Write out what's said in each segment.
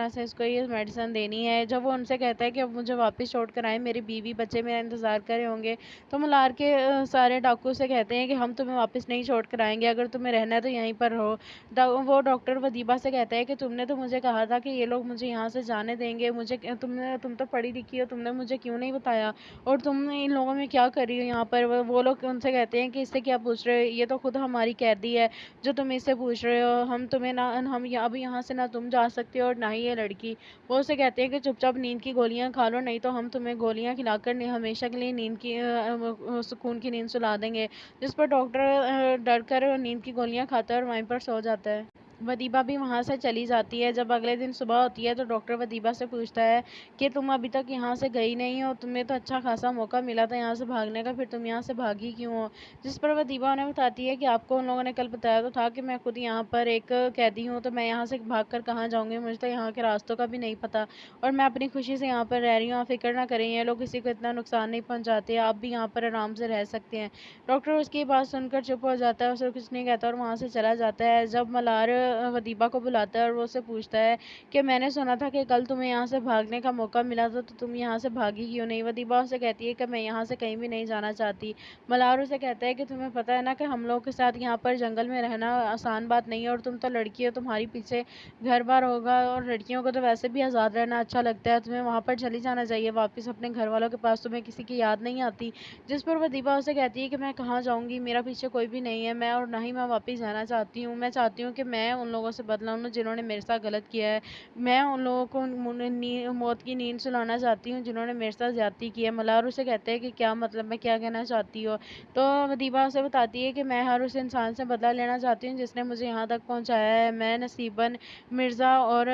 तरह से इसको ये मेडिसिन देनी है। जब वो उनसे कहता है कि अब मुझे वापस छोड़ कर आए, मेरी बीवी बच्चे मेरा इंतज़ार कर रहे होंगे, तो मल्हार के सारे डाकू से कहते हैं कि हम तुम्हें वापस नहीं छोड़ कर आएंगे, अगर तुम्हें रहना है तो यहीं पर रहो। वो डॉक्टर वदीबा से कहता है कि तुमने तो मुझे कहा था कि ये लोग मुझे यहाँ से जाने देंगे, तुम तो पढ़ी लिखी हो, तुमने मुझे क्यों नहीं बताया, और तुम इन लोगों में क्या कर रही हो यहाँ पर। वो लोग उनसे कहते हैं कि इससे क्या पूछ रहे हो, ये तो खुद हमारी कैदी है जो तुम इससे पूछ रहे हो, हम तुम्हें ना हम अब यहाँ से ना तुम जा सकते हो और ना ही ये लड़की। वो उसे कहते हैं कि चुपचाप नींद की गोलियां खा लो, नहीं तो हम तुम्हें गोलियां खिलाकर हमेशा के लिए नींद की सुकून की नींद सुला देंगे। जिस पर डॉक्टर डर कर नींद की गोलियां खाता है और वहीं पर सो जाता है। वदीबा भी वहाँ से चली जाती है। जब अगले दिन सुबह होती है तो डॉक्टर वदीबा से पूछता है कि तुम अभी तक यहाँ से गई नहीं हो, तुम्हें तो अच्छा खासा मौका मिला था यहाँ से भागने का, फिर तुम यहाँ से भागी क्यों हो। जिस पर वदीबा उन्हें बताती है कि आपको उन लोगों ने कल बताया तो था कि मैं खुद यहाँ पर एक कैदी हूँ, तो मैं यहाँ से भाग कर कहाँ जाऊँगी, मुझे तो यहाँ के रास्तों का भी नहीं पता, और मैं अपनी खुशी से यहाँ पर रह रही हूँ, आप फिक्र ना करें, ये लोग किसी को इतना नुकसान नहीं पहुँचाते, आप भी यहाँ पर आराम से रह सकते हैं। डॉक्टर उसकी बात सुनकर चुप हो जाता है, उसे कुछ नहीं कहता और वहाँ से चला जाता है। जब मल्हार वदीबा को बुलाता है और वो उससे पूछता है कि मैंने सुना था कि कल तुम्हें यहाँ से भागने का मौका मिला था, तो तुम यहाँ से भागी क्यों नहीं। वदीबा उसे कहती है कि मैं यहाँ से कहीं भी नहीं जाना चाहती। मल्हार उसे कहता है कि तुम्हें पता है ना कि हम लोगों के साथ यहाँ पर जंगल में रहना आसान बात नहीं है, और तुम तो लड़की हो, तुम्हारी पीछे घर बार होगा, और लड़कियों को तो वैसे भी आज़ाद रहना अच्छा लगता है, तुम्हें वहाँ पर चली जाना चाहिए वापस अपने घर वालों के पास, तुम्हें किसी की याद नहीं आती। जिस पर वदीबा उसे कहती है कि मैं कहाँ जाऊँगी, मेरा पीछे कोई भी नहीं है, मैं और ना ही मैं वापस जाना चाहती हूँ। मैं चाहती हूँ कि मैं उन लोगों से बदला लूँ जिन्होंने मेरे साथ गलत किया है। मैं उन लोगों को मौत की नींद सुलाना चाहती हूँ जिन्होंने मेरे साथ ज्यादती की है। मल्हार उसे कहते हैं कि क्या मतलब, मैं क्या कहना चाहती हो। तो वदीबा उसे बताती है कि मैं हर उस इंसान से बदला लेना चाहती हूँ जिसने मुझे यहाँ तक पहुँचाया है। मैं नसीबन मिर्ज़ा और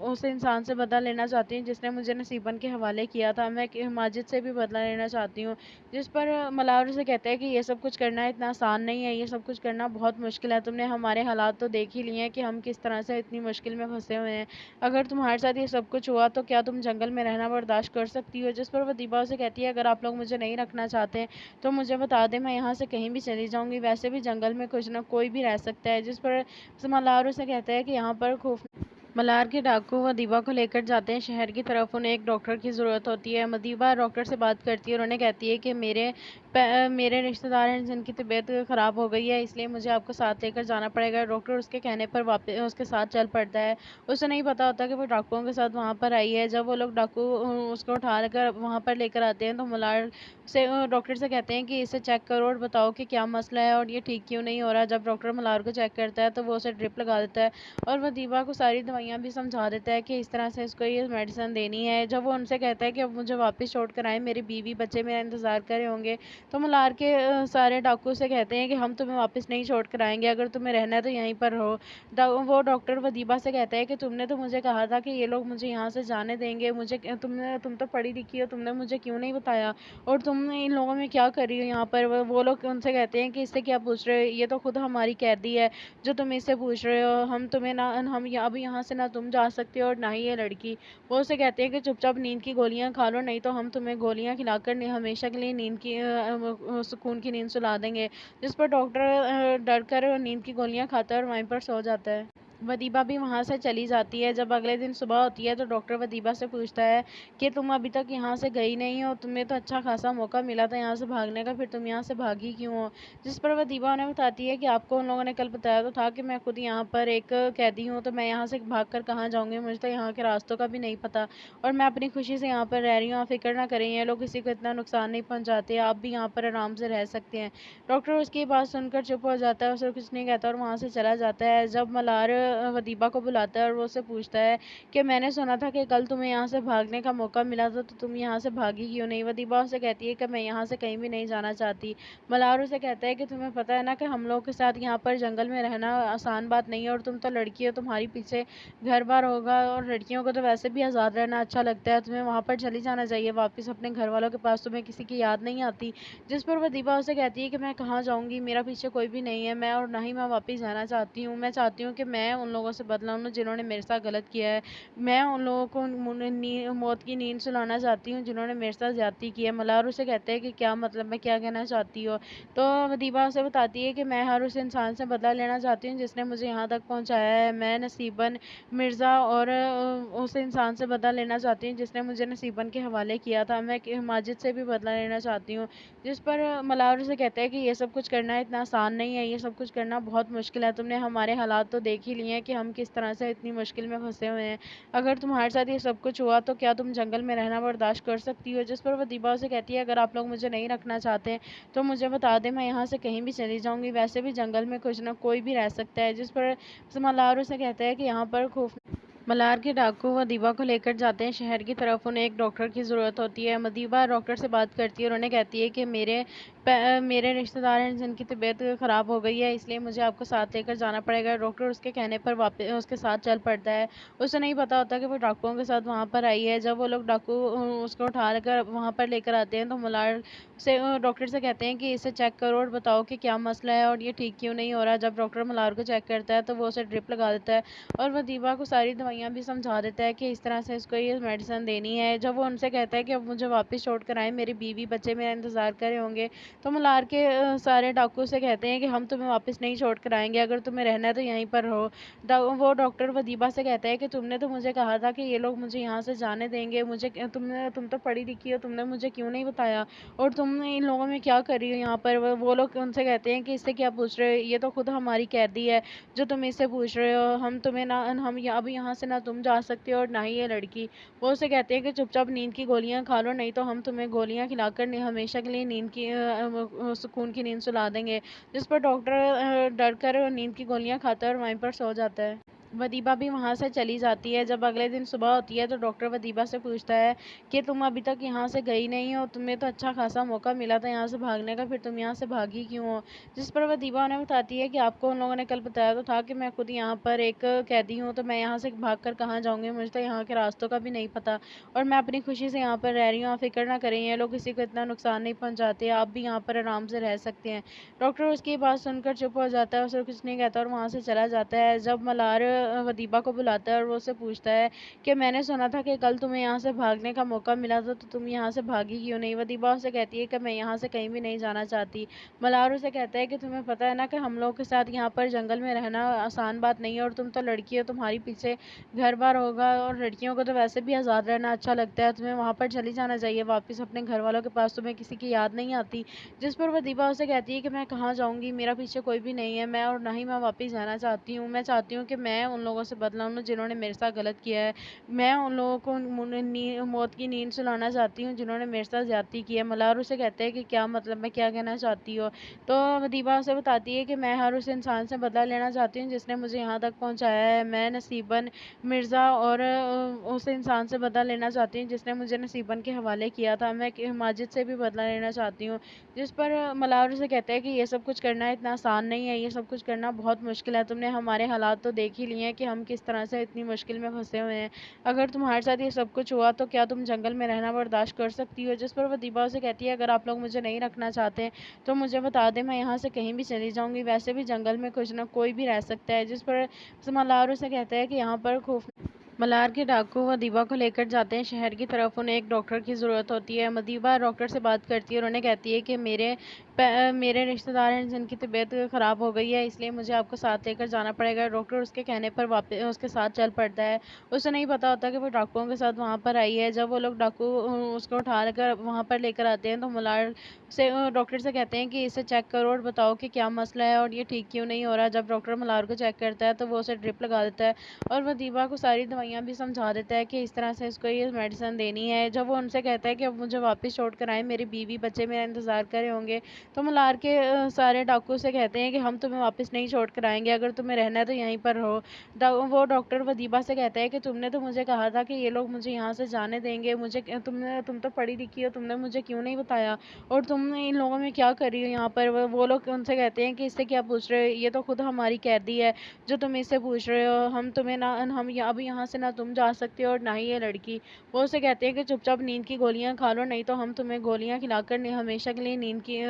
उस इंसान से बदला लेना चाहती हूँ जिसने मुझे नसीबन के हवाले किया था। मैं माजिद से भी बदला लेना चाहती हूँ। जिस पर मल्हार उसे कहता है कि ये सब कुछ करना इतना आसान नहीं है, ये सब कुछ करना बहुत मुश्किल है। तुमने हमारे हालात तो देख ही लिए हैं कि हम किस तरह से इतनी मुश्किल में फंसे हुए हैं। अगर तुम्हारे साथ ये सब कुछ हुआ तो क्या तुम जंगल में रहना बर्दाश्त कर सकती हो। जिस पर वदीबा उसे कहती है अगर आप लोग मुझे नहीं रखना चाहते तो मुझे बता दें, मैं यहाँ से कहीं भी चली जाऊँगी, वैसे भी जंगल में कुछ ना कोई भी रह सकता है। जिस पर मल्हार उसे कहता है कि यहाँ पर खौफ। मल्हार के डाकू वदीबा को लेकर जाते हैं शहर की तरफ। उन्हें एक डॉक्टर की ज़रूरत होती है। वदीबा डॉक्टर से बात करती है और उन्हें कहती है कि मेरे रिश्तेदार हैं जिनकी तबीयत ख़राब हो गई है, इसलिए मुझे आपको साथ लेकर जाना पड़ेगा। डॉक्टर उसके कहने पर वापस उसके साथ चल पड़ता है। उसे नहीं पता होता कि वो डाकुओं के साथ वहाँ पर आई है। जब वो लोग डाकू उसको उठा कर वहाँ पर लेकर आते हैं तो मल्हार से डॉक्टर से कहते हैं कि इसे चेक करो और बताओ कि क्या मसला है और ये ठीक क्यों नहीं हो रहा। जब डॉक्टर मल्हार को चेक करता है तो वो उसे ड्रिप लगा देता है और वदीबा को सारी दवाइयाँ भी समझा देता है कि इस तरह से इसको ये मेडिसिन देनी है। जब वो उनसे कहता है कि अब मुझे वापस छोड़ कर आए, मेरी बीवी बच्चे मेरा इंतज़ार कर रहे होंगे, तो मल्हार के सारे डाकू से कहते हैं कि हम तुम्हें वापस नहीं छोड़ कर आएंगे, अगर तुम्हें रहना है तो यहीं पर रहो। वो डॉक्टर वदीबा से कहता है कि तुमने तो मुझे कहा था कि ये लोग मुझे यहाँ से जाने देंगे, तुम तो पढ़ी लिखी हो, तुमने मुझे क्यों नहीं बताया, और तुम इन लोगों में क्या कर रही हो यहाँ पर। वो लोग उनसे कहते हैं कि इससे क्या पूछ रहे हो, ये तो खुद हमारी कैदी है जो तुम इससे पूछ रहे हो, अब यहाँ से ना तुम जा सकते हो और ना ही ये लड़की। वो उसे कहते हैं कि चुपचाप नींद की गोलियां खा लो, नहीं तो हम तुम्हें गोलियां खिलाकर हमेशा के लिए नींद की सुकून की नींद सुला देंगे। जिस पर डॉक्टर डर कर नींद की गोलियां खाता है और वहीं पर सो जाता है। वदीबा भी वहाँ से चली जाती है। जब अगले दिन सुबह होती है तो डॉक्टर वदीबा से पूछता है कि तुम अभी तक यहाँ से गई नहीं हो, तुम्हें तो अच्छा खासा मौका मिला था यहाँ से भागने का, फिर तुम यहाँ से भागी क्यों हो। जिस पर वदीबा उन्हें बताती है कि आपको उन लोगों ने कल बताया तो था कि मैं खुद यहाँ पर एक कैदी हूँ, तो मैं यहाँ से भाग कर कहाँ जाऊँगी, मुझे तो यहाँ के रास्तों का भी नहीं पता, और मैं अपनी खुशी से यहाँ पर रह रही हूँ, आप फिक्र ना करें, ये लोग किसी को इतना नुकसान नहीं पहुँचाते, आप भी यहाँ पर आराम से रह सकते हैं। डॉक्टर उसकी बात सुनकर चुप हो जाता है, उसे कुछ नहीं कहता और वहाँ से चला जाता है। जब मल्हार वदीबा को बुलाता है और वो उससे पूछता है कि मैंने सुना था कि कल तुम्हें यहाँ से भागने का मौका मिला था, तो तुम यहाँ से भागी क्यों नहीं। वदीबा उसे कहती है कि मैं यहाँ से कहीं भी नहीं जाना चाहती। मल्हार उसे कहता है कि तुम्हें पता है ना कि हम लोग के साथ यहाँ पर जंगल में रहना आसान बात नहीं है, और तुम तो लड़की हो, तुम्हारी पीछे घर बार होगा, और लड़कियों को तो वैसे भी आज़ाद रहना अच्छा लगता है, तुम्हें वहाँ पर चली जाना चाहिए वापस अपने घर वालों के पास, तुम्हें किसी की याद नहीं आती। जिस पर वदीबा उसे कहती है कि मैं कहाँ जाऊँगी, मेरा पीछे कोई भी नहीं है, मैं और ना ही मैं वापस जाना चाहती हूँ। मैं चाहती हूँ कि मैं उन लोगों से बदला लूँ जिन्होंने मेरे साथ गलत किया है। मैं उन लोगों को मौत की नींद सुलाना चाहती हूँ जिन्होंने मेरे साथ ज़्यादती की है। मल्हार उसे कहते हैं कि क्या मतलब, मैं क्या कहना चाहती हो। तो वदीबा उसे बताती है कि मैं हर उस इंसान से बदला लेना चाहती हूँ जिसने मुझे यहाँ तक पहुँचाया है। मैं नसीबन मिर्ज़ा और उस इंसान से बदला लेना चाहती हूँ जिसने मुझे नसीबन के हवाले किया था। मैं माजिद से भी बदला लेना चाहती हूँ। जिस पर मल्हार उसे कहता है कि ये सब कुछ करना इतना आसान नहीं है, ये सब कुछ करना बहुत मुश्किल है। तुमने हमारे हालात तो देख ही लिए हैं कि हम किस तरह से इतनी मुश्किल में फंसे हुए हैं। अगर तुम्हारे साथ ये सब कुछ हुआ तो क्या तुम जंगल में रहना बर्दाश्त कर सकती हो। जिस पर वदीबा उसे कहती है अगर आप लोग मुझे नहीं रखना चाहते तो मुझे बता दें, मैं यहाँ से कहीं भी चली जाऊँगी। वैसे भी जंगल में कुछ ना कोई भी रह सकता है। जिस पर मल्हार उसे कहता है कि यहाँ पर खौफ मल्हार के डाकू मदीबा को लेकर जाते हैं शहर की तरफ। उन्हें एक डॉक्टर की ज़रूरत होती है। मदीबा डॉक्टर से बात करती है और उन्हें कहती है कि मेरे रिश्तेदार हैं जिनकी तबीयत ख़राब हो गई है, इसलिए मुझे आपको साथ लेकर जाना पड़ेगा। डॉक्टर उसके कहने पर वापस उसके साथ चल पड़ता है। उसे नहीं पता होता कि वो डाकुओं के साथ वहाँ पर आई है। जब वो लोग डाकू उसको उठा कर वहाँ पर लेकर आते हैं तो मल्हार से डॉक्टर से कहते हैं कि इसे चेक करो और बताओ कि क्या मसला है और ये ठीक क्यों नहीं हो रहा। जब डॉक्टर मल्हार को चेक करता है तो वो उसे ड्रिप लगा देता है और वदीबा को सारी दवाइयाँ भी समझा देता है कि इस तरह से इसको ये मेडिसिन देनी है। जब वो उनसे कहता है कि अब मुझे वापस छोड़ कर आए, मेरी बीवी बच्चे मेरा इंतज़ार कर रहे होंगे, तो मल्हार के सारे डाकू से कहते हैं कि हम तुम्हें वापस नहीं छोड़ कर आएंगे, अगर तुम्हें रहना है तो यहीं पर रहो। वो डॉक्टर वदीबा से कहता है कि तुमने तो मुझे कहा था कि ये लोग मुझे यहाँ से जाने देंगे, तुम तो पढ़ी लिखी हो, तुमने मुझे क्यों नहीं बताया और तुम इन लोगों में क्या कर रही हो यहाँ पर। वो लोग उनसे कहते हैं कि इससे क्या पूछ रहे हो, ये तो खुद हमारी कैदी है जो तुम इससे पूछ रहे हो। हम तुम्हें ना हम अब यहाँ से ना तुम जा सकते हो और ना ही ये लड़की। वो उसे कहते हैं कि चुपचाप नींद की गोलियां खा लो, नहीं तो हम तुम्हें गोलियां खिलाकर हमेशा के लिए नींद की सुकून की नींद सुला देंगे। जिस पर डॉक्टर डर कर नींद की गोलियां खाता है और वहीं पर सो जाता है। वदीबा भी वहाँ से चली जाती है। जब अगले दिन सुबह होती है तो डॉक्टर वदीबा से पूछता है कि तुम अभी तक यहाँ से गई नहीं हो, तुम्हें तो अच्छा खासा मौका मिला था यहाँ से भागने का, फिर तुम यहाँ से भागी क्यों हो। जिस पर वदीबा उन्हें बताती है कि आपको उन लोगों ने कल बताया तो था कि मैं खुद यहाँ पर एक कैदी हूँ, तो मैं यहाँ से भाग कर कहाँ जाऊँगी, मुझे तो यहाँ के रास्तों का भी नहीं पता और मैं अपनी खुशी से यहाँ पर रह रही हूँ। आप फिक्र ना करें, ये लोग किसी को इतना नुकसान नहीं पहुँचाते, आप भी यहाँ पर आराम से रह सकते हैं। डॉक्टर उसकी बात सुनकर चुप हो जाता है, उसे कुछ नहीं कहता और वहाँ से चला जाता है। जब मल्हार वदीबा को बुलाता है और वो उससे पूछता है कि मैंने सुना था कि कल तुम्हें यहाँ से भागने का मौका मिला था, तो तुम यहाँ से भागी क्यों नहीं। वदीबा उसे कहती है कि मैं यहाँ से कहीं भी नहीं जाना चाहती। मल्हार उसे कहता है कि तुम्हें पता है ना कि हम लोग के साथ यहाँ पर जंगल में रहना आसान बात नहीं है और तुम तो लड़की हो, तुम्हारी पीछे घर बार होगा और लड़कियों को तो वैसे भी आज़ाद रहना अच्छा लगता है, तुम्हें वहाँ पर चली जाना चाहिए वापस अपने घर वालों के पास, तुम्हें किसी की याद नहीं आती। जिस पर वदीबा उसे कहती है कि मैं कहाँ जाऊँगी, मेरा पीछे कोई भी नहीं है, मैं और ना ही मैं वापस जाना चाहती हूँ। मैं चाहती हूँ कि मैं उन लोगों से बदला लूँ जिन्होंने मेरे साथ गलत किया है। मैं उन लोगों को मौत की नींद सुलाना चाहती हूँ जिन्होंने मेरे साथ ज़्यादती की है। मल्हार उसे कहते हैं कि क्या मतलब, मैं क्या कहना चाहती हो। तो वदीबा उसे बताती है कि मैं हर उस इंसान से बदला लेना चाहती हूँ जिसने मुझे यहाँ तक पहुँचाया है। मैं नसीबन मिर्ज़ा और उस इंसान से बदला लेना चाहती हूँ जिसने मुझे नसीबन के हवाले किया था। मैं माजिद से भी बदला लेना चाहती हूँ। जिस पर मल्हार उसे कहता है कि ये सब कुछ करना इतना आसान नहीं है, ये सब कुछ करना बहुत मुश्किल है। तुमने हमारे हालात तो देख ही लिए हैं कि हम किस तरह से इतनी मुश्किल में फंसे हुए हैं। अगर तुम्हारे साथ ये सब कुछ हुआ तो क्या तुम जंगल में रहना बर्दाश्त कर सकती हो। जिस पर वदीबा उसे कहती है अगर आप लोग मुझे नहीं रखना चाहते तो मुझे बता दें, मैं यहाँ से कहीं भी चली जाऊँगी। वैसे भी जंगल में कुछ ना कोई भी रह सकता है। जिस पर मल्हार उसे कहता है कि यहाँ पर खौफ मल्हार के डाकू मदीबा को लेकर जाते हैं शहर की तरफ। उन्हें एक डॉक्टर की ज़रूरत होती है। मदीबा डॉक्टर से बात करती है और उन्हें कहती है कि मेरे रिश्तेदार हैं जिनकी तबीयत ख़राब हो गई है, इसलिए मुझे आपको साथ लेकर जाना पड़ेगा। डॉक्टर उसके कहने पर वापस उसके साथ चल पड़ता है। उसे नहीं पता होता कि वो डाकुओं के साथ वहाँ पर आई है। जब वो लोग डाकू उसको उठा कर वहाँ पर लेकर आते हैं तो मल्हार से डॉक्टर से कहते हैं कि इसे चेक करो और बताओ कि क्या मसला है और ये ठीक क्यों नहीं हो रहा। जब डॉक्टर मल्हार को चेक करता है तो वो उसे ड्रिप लगा देता है और वदीबा को सारी दवाइयाँ भी समझा देता है कि इस तरह से इसको ये मेडिसिन देनी है। जब वो उनसे कहता है कि अब मुझे वापस छोड़ कर आए, मेरी बीवी बच्चे मेरा इंतज़ार कर रहे होंगे, तो मल्हार के सारे डाकू से कहते हैं कि हम तुम्हें वापस नहीं छोड़ कर आएंगे, अगर तुम्हें रहना है तो यहीं पर रहो। वो डॉक्टर वदीबा से कहता है कि तुमने तो मुझे कहा था कि ये लोग मुझे यहाँ से जाने देंगे, तुम तो पढ़ी लिखी हो, तुमने मुझे क्यों नहीं बताया और तुम इन लोगों में क्या कर रही हो यहाँ पर। वो लोग उनसे कहते हैं कि इससे क्या पूछ रहे हो, ये तो खुद हमारी कैदी है जो तुम इससे पूछ रहे हो। अब यहाँ से ना तुम जा सकते हो और ना ही ये लड़की। वो उसे कहते हैं कि चुपचाप नींद की गोलियां खा लो, नहीं तो हम तुम्हें गोलियां खिलाकर हमेशा के लिए नींद की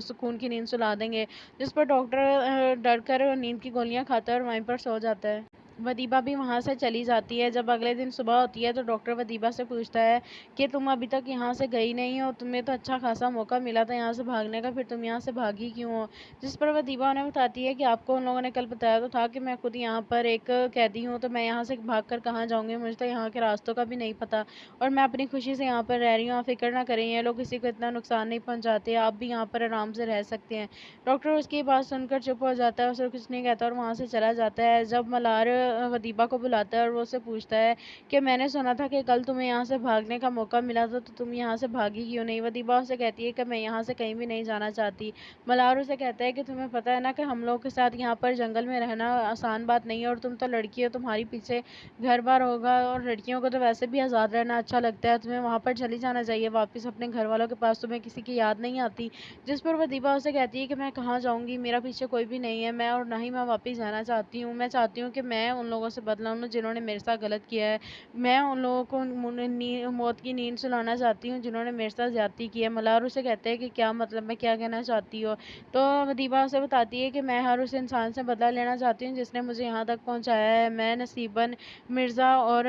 सुकून की नींद सुला देंगे। जिस पर डॉक्टर डर कर नींद की गोलियां खाता है और वहीं पर सो जाता है। वदीबा भी वहाँ से चली जाती है। जब अगले दिन सुबह होती है तो डॉक्टर वदीबा से पूछता है कि तुम अभी तक यहाँ से गई नहीं हो, तुम्हें तो अच्छा खासा मौका मिला था यहाँ से भागने का, फिर तुम यहाँ से भागी क्यों हो? जिस पर वदीबा उन्हें बताती है कि आपको उन लोगों ने कल बताया तो था कि मैं खुद यहाँ पर एक कैदी हूँ, तो मैं यहाँ से भाग कर कहाँ जाऊँगी, मुझे तो यहाँ के रास्तों का भी नहीं पता और मैं अपनी खुशी से यहाँ पर रह रही हूँ। आप फिक्र ना करें, ये लोग किसी को इतना नुकसान नहीं पहुँचाते, आप भी यहाँ पर आराम से रह सकते हैं। डॉक्टर उसकी बात सुनकर चुप हो जाता है, उसे कुछ नहीं कहता और वहाँ से चला जाता है। जब मलार वदीबा को बुलाता है और वो उससे पूछता है कि मैंने सुना था कि कल तुम्हें यहाँ से भागने का मौका मिला था, तो तुम यहाँ से भागी क्यों नहीं? वदीबा उसे कहती है कि मैं यहाँ से कहीं भी नहीं जाना चाहती। मलार उसे कहता है कि तुम्हें पता है ना कि हम लोग के साथ यहाँ पर जंगल में रहना आसान बात नहीं है और तुम तो लड़की हो, तुम्हारी पीछे घर बार होगा और लड़कियों को तो वैसे भी आज़ाद रहना अच्छा लगता है, तुम्हें वहाँ पर चली जाना चाहिए वापस अपने घर वालों के पास, तुम्हें किसी की याद नहीं आती। जिस पर वदीबा उसे कहती है कि मैं कहाँ जाऊँगी, मेरा पीछे कोई भी नहीं है, मैं और ना ही मैं वापस जाना चाहती हूँ। मैं चाहती हूँ कि मैं उन लोगों से बदला लूँ जिन्होंने मेरे साथ गलत किया है। मैं उन लोगों को मौत की नींद सुलाना चाहती हूँ जिन्होंने मेरे साथ ज्यादती की है। मल्हार उसे कहते हैं कि क्या मतलब, मैं क्या कहना चाहती हो? तो वदीबा उसे बताती है कि मैं हर उस इंसान से बदला लेना चाहती हूँ जिसने मुझे यहाँ तक पहुँचाया है। मैं नसीबन मिर्ज़ा और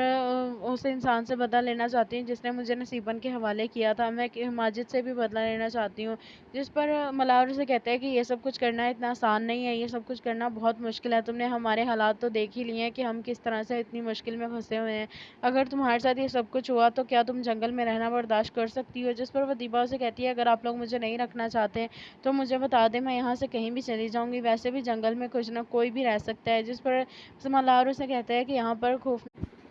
उस इंसान से बदला लेना चाहती हूँ जिसने मुझे नसीबन के हवाले किया था। मैं माजिद से भी बदला लेना चाहती हूँ। जिस पर मल्हार उसे कहता है कि ये सब कुछ करना इतना आसान नहीं है, ये सब कुछ करना बहुत मुश्किल है। तुमने हमारे हालात तो देख ही लिए हैं कि हम किस तरह से इतनी मुश्किल में फंसे हुए हैं। अगर तुम्हारे साथ ये सब कुछ हुआ तो क्या तुम जंगल में रहना बर्दाश्त कर सकती हो? जिस पर वो दीबा उसे कहती है अगर आप लोग मुझे नहीं रखना चाहते तो मुझे बता दें, मैं यहाँ से कहीं भी चली जाऊंगी, वैसे भी जंगल में कुछ ना कोई भी रह सकता है। जिस पर मल्हार उसे कहता है कि यहाँ पर खौफ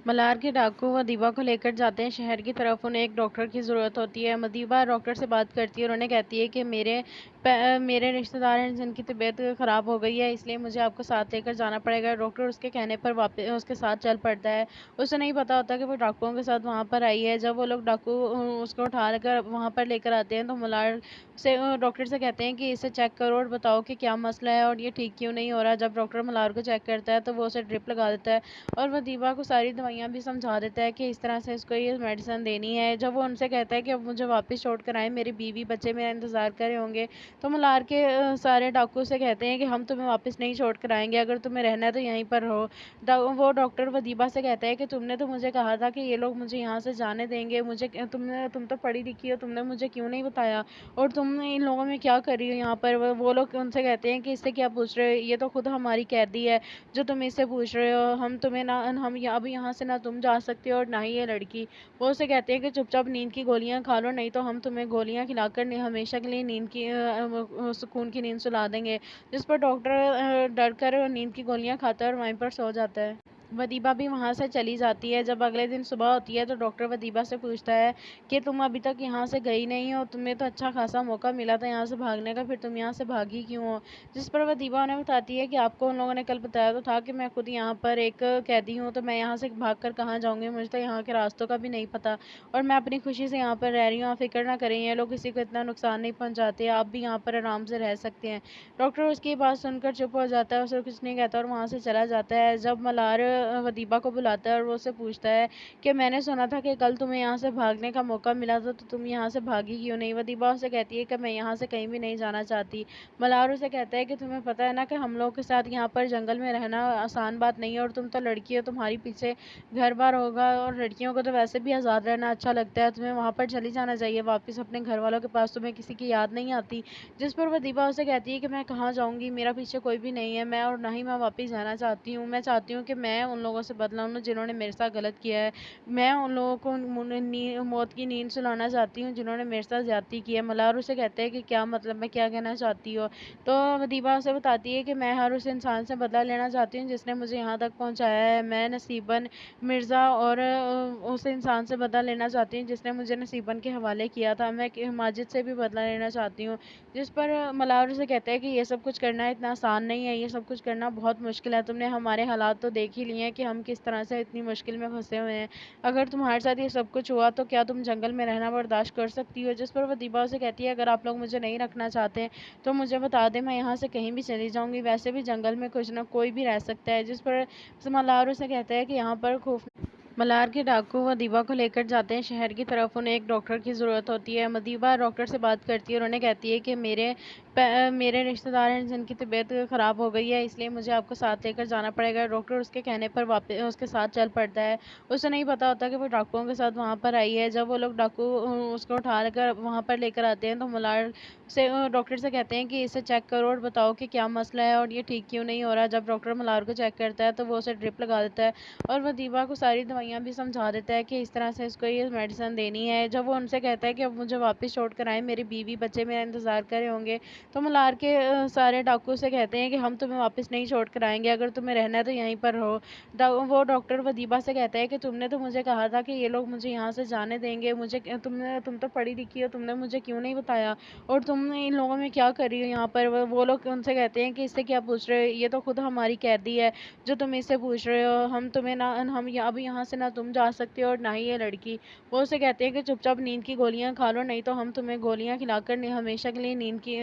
मल्हार के डाकू मदीबा को लेकर जाते हैं शहर की तरफ। उन्हें एक डॉक्टर की ज़रूरत होती है। मदीबा डॉक्टर से बात करती है और उन्हें कहती है कि मेरे रिश्तेदार हैं जिनकी तबीयत ख़राब हो गई है, इसलिए मुझे आपको साथ लेकर जाना पड़ेगा। डॉक्टर उसके कहने पर वापस उसके साथ चल पड़ता है। उसे नहीं पता होता कि वो डाकुओं के साथ वहाँ पर आई है। जब वो लोग डाकू उसको उठा कर वहाँ पर लेकर आते हैं तो मल्हार से डॉक्टर से कहते हैं कि इसे चेक करो और बताओ कि क्या मसला है और ये ठीक क्यों नहीं हो रहा। जब डॉक्टर मल्हार को चेक करता है तो वो उसे ड्रिप लगा देता है और वो दीवा को सारी दवाइयाँ भी समझा देता है कि इस तरह से इसको ये मेडिसिन देनी है। जब वो उनसे कहता है कि अब मुझे वापस छोड़ कर आए, मेरी बीवी बच्चे मेरा इंतज़ार कर रहे होंगे, तो मल्हार के सारे डाकू से कहते हैं कि हम तुम्हें वापस नहीं छोड़ कर आएंगे, अगर तुम्हें रहना है तो यहीं पर रहो। वो डॉक्टर वदीबा से कहता है कि तुमने तो मुझे कहा था कि ये लोग मुझे यहाँ से जाने देंगे, मुझे तुम तो पढ़ी लिखी हो, तुमने मुझे क्यों नहीं बताया और तुम इन लोगों में क्या कर रही हो यहाँ पर? वो लोग उनसे कहते हैं कि इससे क्या पूछ रहे हो, ये तो खुद हमारी कैदी है जो तुम इससे पूछ रहे हो, हम तुम्हें ना हम अब यहाँ से ना तुम जा सकते हो और ना ही ये लड़की। वो उसे कहते हैं कि चुपचाप नींद की गोलियां खा लो, नहीं तो हम तुम्हें गोलियां खिलाकर हमेशा के लिए नींद की सुकून की नींद सुला देंगे। जिस पर डॉक्टर डर कर नींद की गोलियां खाता है और वहीं पर सो जाता है। वदीबा भी वहाँ से चली जाती है। जब अगले दिन सुबह होती है तो डॉक्टर वदीबा से पूछता है कि तुम अभी तक यहाँ से गई नहीं हो, तुम्हें तो अच्छा खासा मौका मिला था यहाँ से भागने का, फिर तुम यहाँ से भागी क्यों हो? जिस पर वदीबा उन्हें बताती है कि आपको उन लोगों ने कल बताया तो था कि मैं खुद यहाँ पर एक कैदी हूँ, तो मैं यहाँ से भाग कर कहाँ जाऊँगी, मुझे तो यहाँ के रास्तों का भी नहीं पता और मैं अपनी खुशी से यहाँ पर रह रही हूँ। आप फिक्र ना करें, ये लोग किसी को इतना नुकसान नहीं पहुँचाते, आप भी यहाँ पर आराम से रह सकते हैं। डॉक्टर उसकी बात सुनकर चुप हो जाता है, उसे कुछ नहीं कहता और वहाँ से चला जाता है। जब मल्हार वदीबा को बुलाता है और वो उससे पूछता है कि मैंने सुना था कि कल तुम्हें यहाँ से भागने का मौका मिला था, तो तुम यहाँ से भागी क्यों नहीं? वदीबा उसे कहती है कि मैं यहाँ से कहीं भी नहीं जाना चाहती। मल्हार उसे कहता है कि तुम्हें पता है ना कि हम लोग के साथ यहाँ पर जंगल में रहना आसान बात नहीं है और तुम तो लड़की हो, तुम्हारी पीछे घर बार होगा और लड़कियों को तो वैसे भी आज़ाद रहना अच्छा लगता है, तुम्हें वहाँ पर चली जाना चाहिए वापस अपने घर वालों के पास, तुम्हें किसी की याद नहीं आती। जिस पर वदीबा उसे कहती है कि मैं कहाँ जाऊँगी, मेरा पीछे कोई भी नहीं है, मैं और ना ही मैं वापस जाना चाहती हूँ। मैं चाहती हूँ कि मैं उन लोगों से बदला लूँ जिन्होंने मेरे साथ गलत किया है। मैं उन लोगों को मौत की नींद सुलाना चाहती हूँ जिन्होंने मेरे साथ ज्यादती की है। मल्हार उसे कहते हैं कि क्या मतलब, मैं क्या कहना चाहती हो? तो वदीबा उसे बताती है कि मैं हर उस इंसान से बदला लेना चाहती हूँ जिसने मुझे यहाँ तक पहुँचाया है। मैं नसीबन मिर्ज़ा और उस इंसान से बदला लेना चाहती हूँ जिसने मुझे नसीबन के हवाले किया था। मैं माजिद से भी बदला लेना चाहती हूँ। जिस पर मल्हार उसे कहता है कि ये सब कुछ करना इतना आसान नहीं है, ये सब कुछ करना बहुत मुश्किल है। तुमने हमारे हालात तो देख ही लिए लिए हैं कि हम किस तरह से इतनी मुश्किल में फंसे हुए हैं। अगर तुम्हारे साथ ये सब कुछ हुआ तो क्या तुम जंगल में रहना बर्दाश्त कर सकती हो? जिस पर वो दीपा उसे कहती है, अगर आप लोग मुझे नहीं रखना चाहते हैं तो मुझे बता दें, मैं यहाँ से कहीं भी चली जाऊंगी, वैसे भी जंगल में कुछ ना कोई भी रह सकता है। जिस पर मल्हार उसे कहता है कि यहाँ पर खौफ मल्हार के डाकू मदीबा को लेकर जाते हैं शहर की तरफ। उन्हें एक डॉक्टर की ज़रूरत होती है। मदीबा डॉक्टर से बात करती है और उन्हें कहती है कि मेरे रिश्तेदार हैं जिनकी तबीयत ख़राब हो गई है, इसलिए मुझे आपको साथ लेकर जाना पड़ेगा। डॉक्टर उसके कहने पर वापस उसके साथ चल पड़ता है। उसे नहीं पता होता कि वो डाकुओं के साथ वहाँ पर आई है। जब वो लोग डाकू उसको उठा कर वहाँ पर लेकर आते हैं तो मल्हार से डॉक्टर से कहते हैं कि इसे चेक करो और बताओ कि क्या मसला है और ये ठीक क्यों नहीं हो रहा। जब डॉक्टर मल्हार को चेक करता है तो वो उसे ड्रिप लगा देता है और वदीबा को सारी दवाइयाँ भी समझा देता है कि इस तरह से इसको ये मेडिसिन देनी है। जब वो उनसे कहता है कि अब मुझे वापस छोड़ कर आए, मेरी बीवी बच्चे मेरा इंतज़ार कर रहे होंगे, तो मल्हार के सारे डाकू से कहते हैं कि हम तुम्हें वापस नहीं छोड़ कर आएंगे, अगर तुम्हें रहना है तो यहीं पर रहो। वो डॉक्टर वदीबा से कहता है कि तुमने तो मुझे कहा था कि ये लोग मुझे यहाँ से जाने देंगे, तुम तो पढ़ी लिखी हो, तुमने मुझे क्यों नहीं बताया, और तुम इन लोगों में क्या कर रही हो यहाँ पर? वो लोग उनसे कहते हैं कि इससे क्या पूछ रहे हो, ये तो खुद हमारी कैदी है जो तुम इससे पूछ रहे हो। हम तुम्हें ना हम अब यहाँ से ना तुम जा सकते हो और ना ही ये लड़की। वो उसे कहते हैं कि चुपचाप नींद की गोलियां खा लो, नहीं तो हम तुम्हें गोलियां खिलाकर हमेशा के लिए नींद की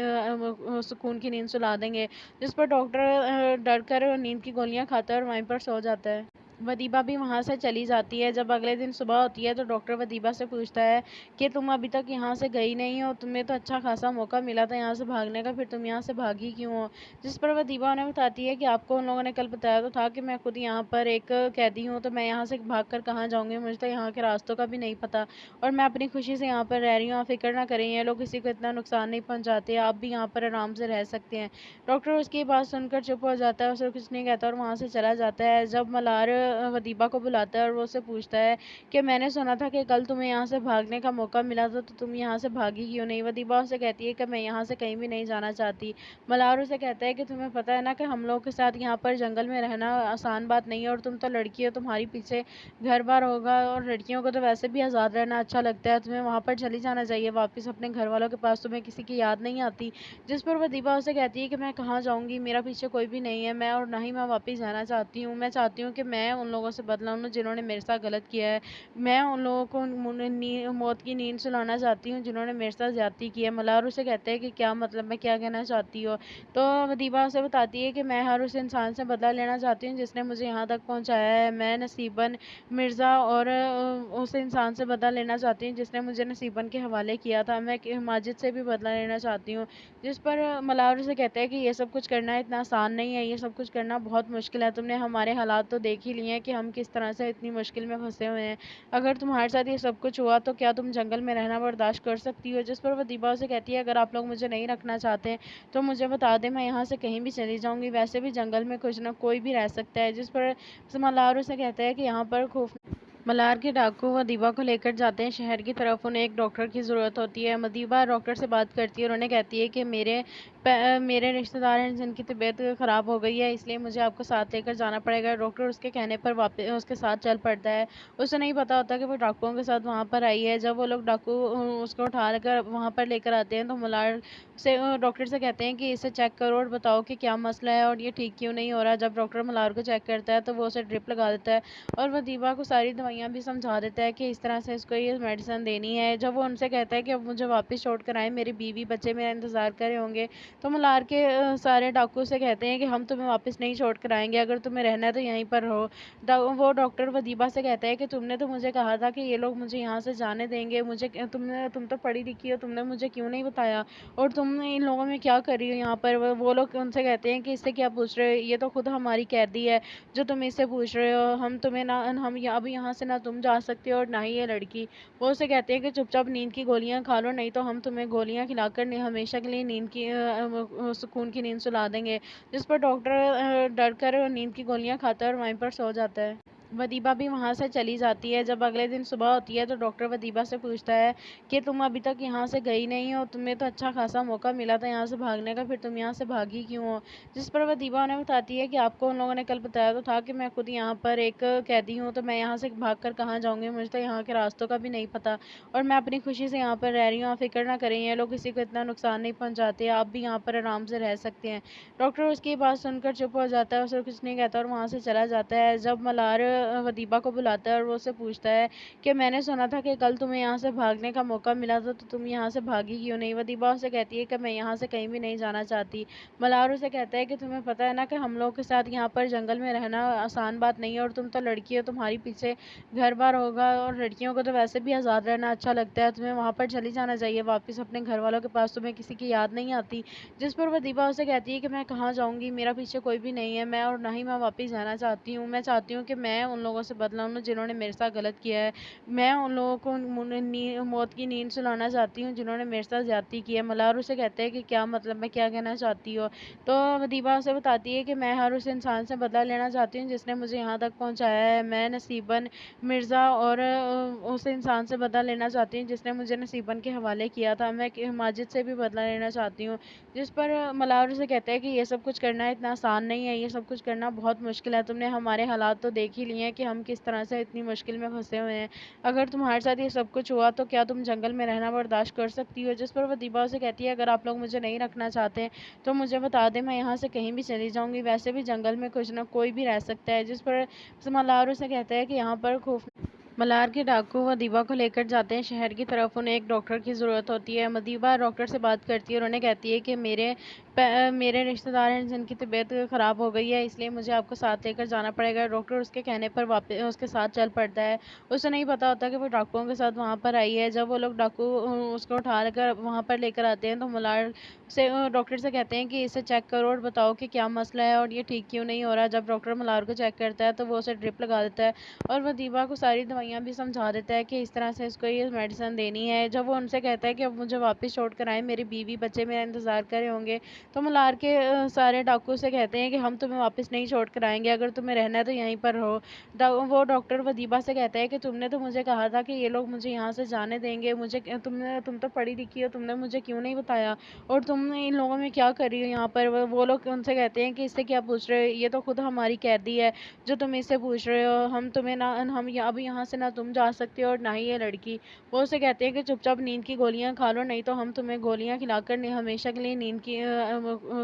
सुकून की नींद सुला देंगे। जिस पर डॉक्टर डर कर नींद की गोलियां खाता है और वहीं पर सो जाता है। वदीबा भी वहाँ से चली जाती है। जब अगले दिन सुबह होती है तो डॉक्टर वदीबा से पूछता है कि तुम अभी तक यहाँ से गई नहीं हो, तुम्हें तो अच्छा खासा मौका मिला था यहाँ से भागने का, फिर तुम यहाँ से भागी क्यों हो? जिस पर वदीबा उन्हें बताती है कि आपको उन लोगों ने कल बताया तो था कि मैं खुद यहाँ पर एक कैदी हूँ, तो मैं यहाँ से भाग कर कहाँ जाऊँगी, मुझे तो यहाँ के रास्तों का भी नहीं पता, और मैं अपनी खुशी से यहाँ पर रह रही हूँ। आप फिक्र ना करें, ये लोग किसी को इतना नुकसान नहीं पहुँचाते, आप भी यहाँ पर आराम से रह सकते हैं। डॉक्टर उसकी बात सुनकर चुप हो जाता है, उसे कुछ नहीं कहता और वहाँ से चला जाता है। जब मल्हार वदीबा को बुलाता है और वो उससे पूछता है कि मैंने सुना था कि कल तुम्हें यहाँ से भागने का मौका मिला था, तो तुम यहाँ से भागी क्यों नहीं? वदीबा उससे कहती है कि मैं यहाँ से कहीं भी नहीं जाना चाहती। मल्हार उसे कहता है कि तुम्हें पता है ना कि हम लोग के साथ यहाँ पर जंगल में रहना आसान बात नहीं है, और तुम तो लड़की हो, तुम्हारी पीछे घर बार होगा, और लड़कियों को तो वैसे भी आज़ाद रहना अच्छा लगता है, तुम्हें वहाँ पर चली जाना चाहिए वापस अपने घर वालों के पास, तुम्हें किसी की याद नहीं आती। जिस पर वदीबा उसे कहती है कि मैं कहाँ जाऊँगी, मेरा पीछे कोई भी नहीं है, मैं और ना ही मैं वापस जाना चाहती हूँ। मैं चाहती हूँ कि मैं उन लोगों से बदला लूँ जिन्होंने मेरे साथ गलत किया है। मैं उन लोगों को मौत की नींद सुलाना चाहती हूँ जिन्होंने मेरे साथ ज्यादती की है। मल्हार उसे कहते हैं कि क्या मतलब, मैं क्या कहना चाहती हो? तो वदीबा उसे बताती है कि मैं हर उस इंसान से बदला लेना चाहती हूँ जिसने मुझे यहाँ तक पहुँचाया है। मैं नसीबन मिर्ज़ा और उस इंसान से बदला लेना चाहती हूँ जिसने मुझे नसीबन के हवाले किया था। मैं माजिद से भी बदला लेना चाहती हूँ। जिस पर मल्हार से कहता है कि ये सब कुछ करना इतना आसान नहीं है, ये सब कुछ करना बहुत मुश्किल है। तुमने हमारे हालात तो देख ही लिए हैं कि हम किस तरह से इतनी मुश्किल में फंसे हुए हैं। अगर तुम्हारे साथ ये सब कुछ हुआ तो क्या तुम जंगल में रहना बर्दाश्त कर सकती हो? जिस पर वो दीबा से कहती है, अगर आप लोग मुझे नहीं रखना चाहते हैं तो मुझे बता दें, मैं यहाँ से कहीं भी चली जाऊँगी, वैसे भी जंगल में कुछ ना कोई भी रह सकता है। जिस पर मल्हार उसे कहता है कि यहाँ पर खौफ मल्हार के डाकू मदीबा को लेकर जाते हैं शहर की तरफ। उन्हें एक डॉक्टर की ज़रूरत होती है। मदीबा डॉक्टर से बात करती है और उन्हें कहती है कि मेरे रिश्तेदार हैं जिनकी तबीयत ख़राब हो गई है, इसलिए मुझे आपको साथ लेकर जाना पड़ेगा। डॉक्टर उसके कहने पर वापस उसके साथ चल पड़ता है। उसे नहीं पता होता कि वो डाकुओं के साथ वहाँ पर आई है। जब वो लोग डाकू उसको उठा कर वहाँ पर लेकर आते हैं तो मल्हार से डॉक्टर से कहते हैं कि इसे चेक करो और बताओ कि क्या मसला है और ये ठीक क्यों नहीं हो रहा। जब डॉक्टर मल्हार को चेक करता है तो वो उसे ड्रिप लगा देता है और वदीबा को सारी दवाइयाँ भी समझा देता है कि इस तरह से इसको ये मेडिसिन देनी है। जब वो उनसे कहता है कि अब मुझे वापस छोड़ कर आए, मेरी बीवी बच्चे मेरा इंतज़ार कर रहे होंगे, तो मल्हार के सारे डाकू से कहते हैं कि हम तुम्हें वापस नहीं छोड़ कर आएंगे, अगर तुम्हें रहना है तो यहीं पर रहो। वो डॉक्टर वदीबा से कहता है कि तुमने तो मुझे कहा था कि ये लोग मुझे यहाँ से जाने देंगे, तुम तो पढ़ी लिखी हो, तुमने मुझे क्यों नहीं बताया, और तुम इन लोगों में क्या कर रही हो यहाँ पर? वो लोग उनसे कहते हैं कि इससे क्या पूछ रहे हो, ये तो खुद हमारी कैदी है जो तुम इससे पूछ रहे हो। अब यहाँ से ना तुम जा सकते हो और ना ही ये लड़की। वो उसे कहते हैं कि चुपचाप नींद की गोलियां खा लो, नहीं तो हम तुम्हें गोलियां खिलाकर हमेशा के लिए नींद की सुकून की नींद सुला देंगे। जिस पर डॉक्टर डर कर नींद की गोलियां खाता है और वहीं पर सो जाता है। वदीबा भी वहाँ से चली जाती है। जब अगले दिन सुबह होती है तो डॉक्टर वदीबा से पूछता है कि तुम अभी तक यहाँ से गई नहीं हो, तुम्हें तो अच्छा खासा मौका मिला था यहाँ से भागने का, फिर तुम यहाँ से भागी क्यों हो? जिस पर वदीबा उन्हें बताती है कि आपको उन लोगों ने कल बताया तो था कि मैं खुद यहाँ पर एक कैदी हूँ, तो मैं यहाँ से भाग कर कहाँ जाऊँगी, मुझे तो यहाँ के रास्तों का भी नहीं पता और मैं अपनी खुशी से यहाँ पर रह रही हूँ। आप फिक्र ना करें, ये लोग किसी को इतना नुकसान नहीं पहुँचाते, आप भी यहाँ पर आराम से रह सकते हैं। डॉक्टर उसकी बात सुनकर चुप हो जाता है, उसे कुछ नहीं कहता और वहाँ से चला जाता है। जब मलार वदीबा को बुलाता है और वो उससे पूछता है कि मैंने सुना था कि कल तुम्हें यहाँ से भागने का मौका मिला था, तो तुम यहाँ से भागी क्यों नहीं? वदीबा उसे कहती है कि मैं यहाँ से कहीं भी नहीं जाना चाहती। मलार उसे कहता है कि तुम्हें पता है ना कि हम लोग के साथ यहाँ पर जंगल में रहना आसान बात नहीं है और तुम तो लड़की हो, तुम्हारी पीछे घर बार होगा और लड़कियों को तो वैसे भी आज़ाद रहना अच्छा लगता है, तुम्हें वहाँ पर चली जाना चाहिए वापस अपने घर वालों के पास, तुम्हें किसी की याद नहीं आती। जिस पर वदीबा उसे कहती है कि मैं कहाँ जाऊँगी, मेरा पीछे कोई भी नहीं है, मैं और ना ही मैं वापस जाना चाहती हूँ। मैं चाहती हूँ कि मैं उन लोगों से बदला लूँ जिन्होंने मेरे साथ गलत किया है। मैं उन लोगों को मौत की नींद सुलाना चाहती हूँ जिन्होंने मेरे साथ ज़्यादती की है। मल्हार उसे कहते हैं कि क्या मतलब, मैं क्या कहना चाहती हो? तो वदीबा उसे बताती है कि मैं हर उस इंसान से बदला लेना चाहती हूँ जिसने मुझे यहाँ तक पहुँचाया है। मैं नसीबन मिर्ज़ा और उस इंसान से बदला लेना चाहती हूँ जिसने मुझे नसीबन के हवाले किया था। मैं माजिद से भी बदला लेना चाहती हूँ। जिस पर मलावर से कहता है कि ये सब कुछ करना इतना आसान नहीं है, ये सब कुछ करना बहुत मुश्किल है। तुमने हमारे हालात तो देख ही लिए हैं कि हम किस तरह से इतनी मुश्किल में फंसे हुए हैं। अगर तुम्हारे साथ ये सब कुछ हुआ तो क्या तुम जंगल में रहना बर्दाश्त कर सकती हो? जिस पर वदीबा से कहती है अगर आप लोग मुझे नहीं रखना चाहते तो मुझे बता दें, मैं यहाँ से कहीं भी चली जाऊँगी, वैसे भी जंगल में कुछ ना कोई भी रह सकता है। जिस पर मलावर से कहता है कि यहाँ पर खौफ मलार के डाकू वदीबा को लेकर जाते हैं शहर की तरफ। उन्हें एक डॉक्टर की ज़रूरत होती है। वदीबा डॉक्टर से बात करती है और उन्हें कहती है कि मेरे रिश्तेदार हैं जिनकी तबीयत ख़राब हो गई है, इसलिए मुझे आपको साथ लेकर जाना पड़ेगा। डॉक्टर उसके कहने पर वापस उसके साथ चल पड़ता है। उसे नहीं पता होता कि वो डाकुओं के साथ वहाँ पर आई है। जब वो लोग डाकू उसको उठा कर वहाँ पर लेकर आते हैं तो मलार से डॉक्टर से कहते हैं कि इसे चेक करो और बताओ कि क्या मसला है और ये ठीक क्यों नहीं हो रहा। जब डॉक्टर मलार को चेक करता है तो वो उसे ड्रिप लगा देता है और वदीबा को सारी दवाइयाँ भी समझा देता है कि इस तरह से इसको ये मेडिसिन देनी है। जब वो उनसे कहता है कि अब मुझे वापस छोड़ कर आए, मेरी बीवी बच्चे मेरा इंतज़ार कर रहे होंगे, तो मलार के सारे डाकू से कहते हैं कि हम तुम्हें वापस नहीं छोड़ कर आएंगे, अगर तुम्हें रहना है तो यहीं पर रहो। वो डॉक्टर वदीबा से कहता है कि तुमने तो मुझे कहा था कि ये लोग मुझे यहाँ से जाने देंगे, मुझे तुम तो पढ़ी लिखी हो, तुमने मुझे क्यों नहीं बताया और तुम इन लोगों में क्या कर रही हो यहाँ पर? वो लोग उनसे कहते हैं कि इससे क्या पूछ रहे हो, ये तो खुद हमारी कैदी है जो तुम इससे पूछ रहे हो, हम तुम्हें ना हम अब यहाँ से ना तुम जा सकते हो और ना ही ये लड़की। वो उसे कहते हैं कि चुपचाप नींद की गोलियां खा लो, नहीं तो हम तुम्हें गोलियां खिलाकर हमेशा के लिए नींद की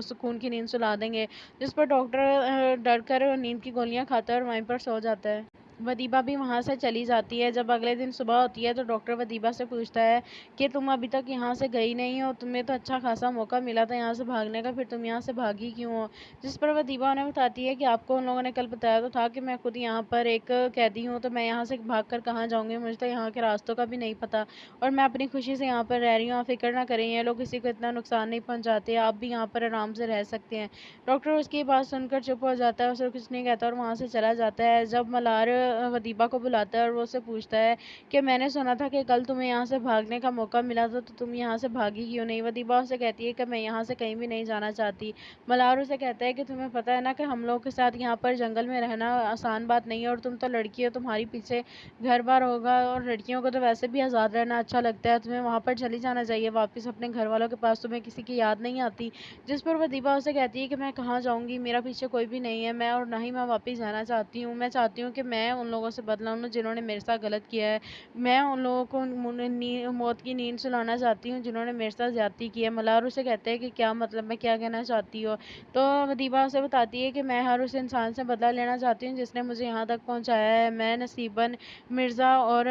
सुकून की नींद सुला देंगे। जिस पर डॉक्टर डर कर नींद की गोलियां खाता है और वहीं पर सो जाता है। वदीबा भी वहाँ से चली जाती है। जब अगले दिन सुबह होती है तो डॉक्टर वदीबा से पूछता है कि तुम अभी तक यहाँ से गई नहीं हो, तुम्हें तो अच्छा खासा मौका मिला था यहाँ से भागने का, फिर तुम यहाँ से भागी क्यों हो? जिस पर वदीबा उन्हें बताती है कि आपको उन लोगों ने कल बताया तो था कि मैं खुद यहाँ पर एक कैदी हूँ, तो मैं यहाँ से भाग कर कहाँ जाऊँगी, मुझे तो यहाँ के रास्तों का भी नहीं पता और मैं अपनी खुशी से यहाँ पर रह रही हूँ। आप फिक्र ना करें, ये लोग किसी को इतना नुकसान नहीं पहुँचाते, आप भी यहाँ पर आराम से रह सकते हैं। डॉक्टर उसकी बात सुनकर चुप हो जाता है, उसे कुछ नहीं कहता और वहाँ से चला जाता है। जब मलार वदीबा को बुलाता है और वो उससे पूछता है कि मैंने सुना था कि कल तुम्हें यहाँ से भागने का मौका मिला था, तो तुम यहाँ से भागी क्यों नहीं? वदीबा उसे कहती है कि मैं यहाँ से कहीं भी नहीं जाना चाहती। मलार उसे कहता है कि तुम्हें पता है ना कि हम लोग के साथ यहाँ पर जंगल में रहना आसान बात नहीं है और तुम तो लड़की हो, तुम्हारी पीछे घर बार होगा और लड़कियों को तो वैसे भी आज़ाद रहना अच्छा लगता है, तुम्हें वहाँ पर चली जाना चाहिए वापस अपने घर वालों के पास, तुम्हें किसी की याद नहीं आती। जिस पर वदीबा उसे कहती है कि मैं कहाँ जाऊँगी, मेरा पीछे कोई भी नहीं है, मैं और ना ही मैं वापस जाना चाहती हूँ। मैं चाहती हूँ कि मैं उन लोगों से बदला लूँ जिन्होंने मेरे साथ गलत किया है। मैं उन लोगों को मौत की नींद सुलाना चाहती हूँ जिन्होंने मेरे साथ ज़्यादती की है। मल्हार उसे कहते हैं कि क्या मतलब, मैं क्या कहना चाहती हो? तो वदीबा उसे बताती है कि मैं हर उस इंसान से बदला लेना चाहती हूँ जिसने मुझे यहाँ तक पहुँचाया है। मैं नसीबन मिर्ज़ा और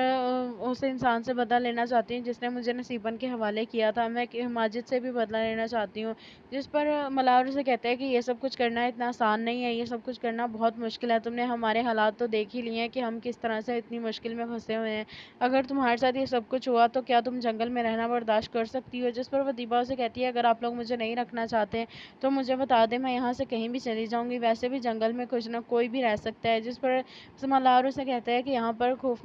उस इंसान से बदला लेना चाहती हूँ जिसने मुझे नसीबन के हवाले किया था। मैं माजिद से भी बदला लेना चाहती हूँ। जिस पर मलावर से कहता है कि ये सब कुछ करना इतना आसान नहीं है, ये सब कुछ करना बहुत मुश्किल है। तुमने हमारे हालात तो देख ही लिए हैं कि हम किस तरह से इतनी मुश्किल में फंसे हुए हैं। अगर तुम्हारे साथ ये सब कुछ हुआ तो क्या तुम जंगल में रहना बर्दाश्त कर सकती हो? जिस पर वदीबा से कहती है अगर आप लोग मुझे नहीं रखना चाहते तो मुझे बता दें, मैं यहाँ से कहीं भी चली जाऊँगी, वैसे भी जंगल में कुछ ना कोई भी रह सकता है। जिस पर मलावर से कहता है कि यहाँ पर खौफ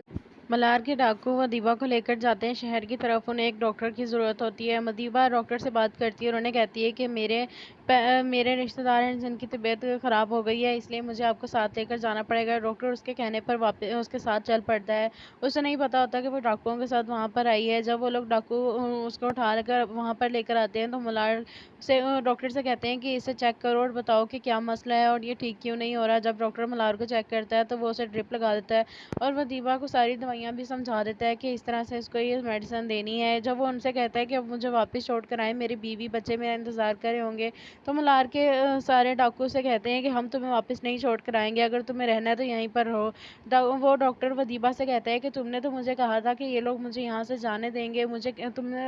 मलार के डाकू वदीबा को लेकर जाते हैं शहर की तरफ। उन्हें एक डॉक्टर की ज़रूरत होती है। वदीबा डॉक्टर से बात करती है और उन्हें कहती है कि मेरे रिश्तेदार हैं जिनकी तबीयत ख़राब हो गई है, इसलिए मुझे आपको साथ लेकर जाना पड़ेगा। डॉक्टर उसके कहने पर वापस उसके साथ चल पड़ता है। उसे नहीं पता होता कि वो डाकुओं के साथ वहाँ पर आई है। जब वो लोग डाकू उसको उठा कर वहाँ पर लेकर आते हैं तो मल्हार से डॉक्टर से कहते हैं कि इसे चेक करो और बताओ कि क्या मसला है और ये ठीक क्यों नहीं हो रहा। जब डॉक्टर मल्हार को चेक करता है तो वो उसे ड्रिप लगा देता है और वदीबा को सारी दवाइयाँ भी समझा देता है कि इस तरह से इसको ये मेडिसिन देनी है। जब वो उनसे कहता है कि अब मुझे वापस छोड़ कर आए, मेरी बीवी बच्चे मेरा इंतज़ार कर रहे होंगे, तो मल्हार के सारे डाकू से कहते हैं कि हम तुम्हें वापस नहीं छोड़ कर आएंगे, अगर तुम्हें रहना है तो यहीं पर रहो। वो डॉक्टर वदीबा से कहता है कि तुमने तो मुझे कहा था कि ये लोग मुझे यहाँ से जाने देंगे,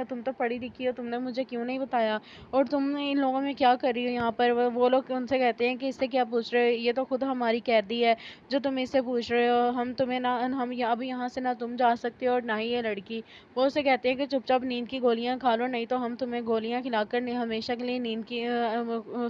तुम तो पढ़ी लिखी हो, तुमने मुझे क्यों नहीं बताया और तुम इन लोगों में क्या कर रही हो यहाँ पर। वो लोग उनसे कहते हैं कि इससे क्या पूछ रहे हो, ये तो खुद हमारी कैदी है जो तुम इससे पूछ रहे हो। हम तुम्हें ना अब यहाँ से ना तुम जा सकते हो और ना ही ये लड़की। वो उसे कहते हैं कि चुपचाप नींद की गोलियां खा लो, नहीं तो हम तुम्हें गोलियां खिलाकर हमेशा के लिए नींद की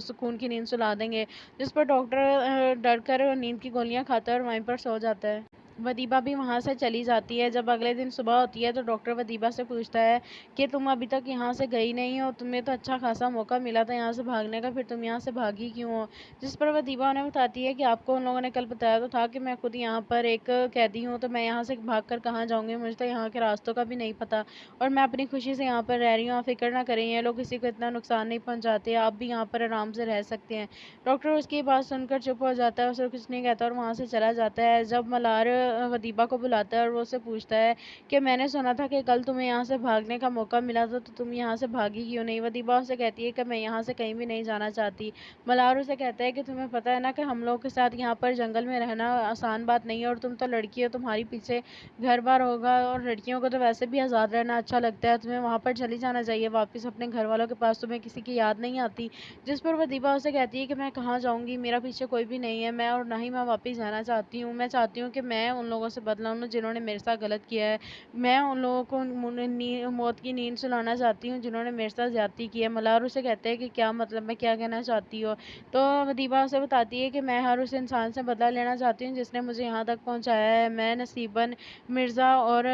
सुकून की नींद सुला देंगे। जिस पर डॉक्टर डर कर नींद की गोलियां खाता है और वहीं पर सो जाता है। वदीबा भी वहाँ से चली जाती है। जब अगले दिन सुबह होती है तो डॉक्टर वदीबा से पूछता है कि तुम अभी तक यहाँ से गई नहीं हो, तुम्हें तो अच्छा खासा मौका मिला था यहाँ से भागने का, फिर तुम यहाँ से भागी क्यों हो। जिस पर वदीबा उन्हें बताती है कि आपको उन लोगों ने कल बताया तो था कि मैं खुद यहाँ पर एक कैदी हूँ, तो मैं यहाँ से भाग कर कहाँ जाऊँगी, मुझे तो यहाँ के रास्तों का भी नहीं पता और मैं अपनी खुशी से यहाँ पर रह रही हूँ। आप फिक्र ना करें, ये लोग किसी को इतना नुकसान नहीं पहुँचाते, आप भी यहाँ पर आराम से रह सकते हैं। डॉक्टर उसकी बात सुनकर चुप हो जाता है, उसे कुछ नहीं कहता और वहाँ से चला जाता है। जब मल्हार वदीबा को बुलाता है और वो उससे पूछता है कि मैंने सुना था कि कल तुम्हें यहाँ से भागने का मौका मिला था, तो तुम यहाँ से भागी क्यों नहीं। वदीबा उसे कहती है कि मैं यहाँ से कहीं भी नहीं जाना चाहती। मल्हार उसे कहता है कि तुम्हें पता है ना कि हम लोग के साथ यहाँ पर जंगल में रहना आसान बात नहीं है और तुम तो लड़की हो, तुम्हारी पीछे घर बार होगा और लड़कियों को तो वैसे भी आज़ाद रहना अच्छा लगता है, तुम्हें वहाँ पर चली जाना चाहिए वापस अपने घर वालों के पास, तुम्हें किसी की याद नहीं आती। जिस पर वदीबा उसे कहती है कि मैं कहाँ जाऊँगी, मेरा पीछे कोई भी नहीं है, मैं और ना ही मैं वापस जाना चाहती हूँ। मैं चाहती हूँ कि मैं उन लोगों से बदला लूँ जिन्होंने मेरे साथ गलत किया है। मैं उन लोगों को मौत की नींद सुलाना चाहती हूँ जिन्होंने मेरे साथ ज्यादती की है। मल्हार उसे कहते हैं कि क्या मतलब, मैं क्या कहना चाहती हो। तो वदीबा उसे बताती है कि मैं हर उस इंसान से बदला लेना चाहती हूँ जिसने मुझे यहाँ तक पहुँचाया है। मैं नसीबन मिर्ज़ा और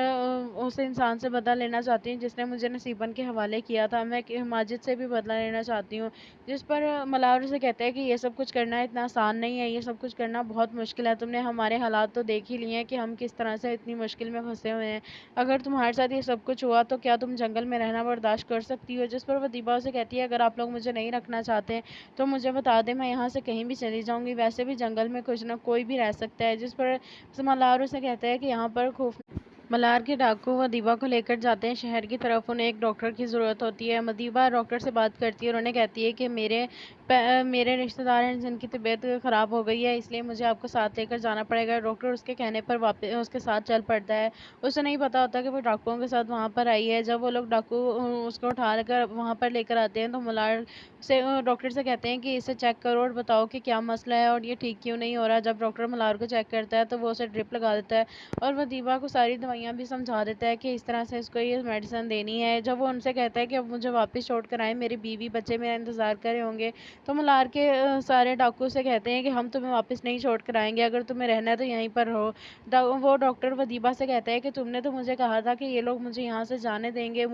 उस इंसान से बदला लेना चाहती हूँ जिसने मुझे नसीबन के हवाले किया था। मैं माजिद से भी बदला लेना चाहती हूँ। जिस पर मल्हार उसे कहता है कि ये सब कुछ करना इतना आसान नहीं है, ये सब कुछ करना बहुत मुश्किल है। तुमने हमारे हालात तो देख ही लिए हैं कि हम किस तरह से इतनी मुश्किल में फंसे हुए हैं। अगर तुम्हारे साथ ये सब कुछ हुआ तो क्या तुम जंगल में रहना बर्दाश्त कर सकती हो। जिस पर वदीबा उसे कहती है अगर आप लोग मुझे नहीं रखना चाहते तो मुझे बता दें, मैं यहाँ से कहीं भी चली जाऊँगी, वैसे भी जंगल में कुछ ना कोई भी रह सकता है। जिस पर मल्हार उसे कहता है कि यहाँ पर खौफ मल्हार के डाकू वदीबा को लेकर जाते हैं शहर की तरफ। उन्हें एक डॉक्टर की ज़रूरत होती है। वदीबा डॉक्टर से बात करती है और उन्हें कहती है कि मेरे रिश्तेदार हैं जिनकी तबीयत ख़राब हो गई है, इसलिए मुझे आपको साथ लेकर जाना पड़ेगा। डॉक्टर उसके कहने पर वापस उसके साथ चल पड़ता है। उसे नहीं पता होता कि वो डाकुओं के साथ वहाँ पर आई है। जब वो लोग डाकू उसको उठा कर वहाँ पर लेकर आते हैं तो मल्हार से डॉक्टर से कहते हैं कि इसे चेक करो और बताओ कि क्या मसला है और ये ठीक क्यों नहीं हो रहा। जब डॉक्टर मल्हार को चेक करता है तो वो उसे ड्रिप लगा देता है और वदीबा को सारी दवाइयाँ भी समझा देता है कि इस तरह से इसको ये मेडिसिन देनी है। जब वो उनसे कहता है कि अब मुझे वापस छोड़ कर आए, मेरी बीवी बच्चे मेरा इंतज़ार कर रहे होंगे, तो मल्हार के सारे डाकू से कहते हैं कि हम तुम्हें वापस नहीं छोड़ कर आएंगे, अगर तुम्हें रहना है तो यहीं पर रहो। वो डॉक्टर वदीबा से कहता है कि तुमने तो मुझे कहा था कि ये लोग मुझे यहाँ से जाने देंगे,